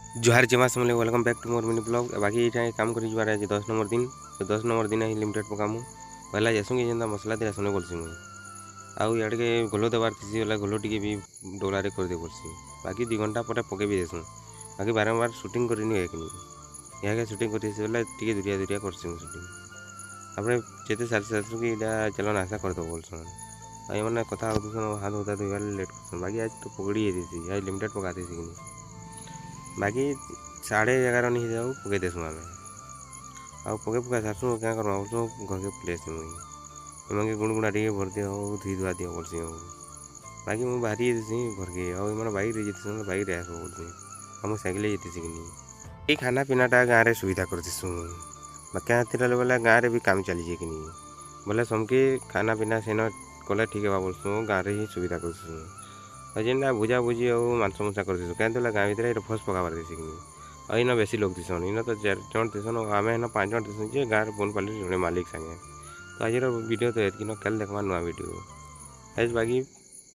जोहार जमा समले welcome back to more mini blog. बाकी ये काम कर 10 नंबर दिन। तो 10 नंबर दिन ही लिमिटेड पकामु पहला जैसू कि जेनता मसला दिया सुने बोलसी मुई आउ इड़े के घोलो देवार थी बोला घोलो टी भी डोलारे कर दे पड़सी। बाकी 2 घंटा पर पके भी देसूँ। बाकी बारंबार सुटिंग करनी है कि यहाँ सुटिंग कर टी दूरिया दूरिया करसी सुटिंग तापर जिते सारी सासू कि चलो नाशा करदे बोलसन आई मैंने कथा हाथ होता धोबार लेट कर। बाकी आज तो पकड़ी आज लिमिटेड पकाती कि बाकी 11:30 नहीं जाऊ पकई देसुँ आम आउ पके पका सारसुँ क्या कर घर के प्लेस मुई एम गुणगुणा टे भर दियो धुई धुआ दियो बोलसी बाकी मुझे बाहरी देसी घर के आने बैक जीती बैक आस बोलती आम साइकिल जीती कि ये खाना पीनाटा गाँव में सुविधा करतीसुँ बाकी हाथी बोला गाँव में भी काम चली कि बोले समके खाना पीना सेन कले ठीक है बोलसुँ गाँव में ही सुविधा कर जेनटा भुजा भुजी और मांस मुसा कर क्या गाँव भर फस पकाबार देसी कि और इन बेसी लोग दिसन इन तो 4 जन दिसन आम इन 5 जन दिसन जे गाँव बोन पाली जड़े मालिक सागे। तो आज वीडियो तो ये कल देखा नुआ वीडियो है बाकी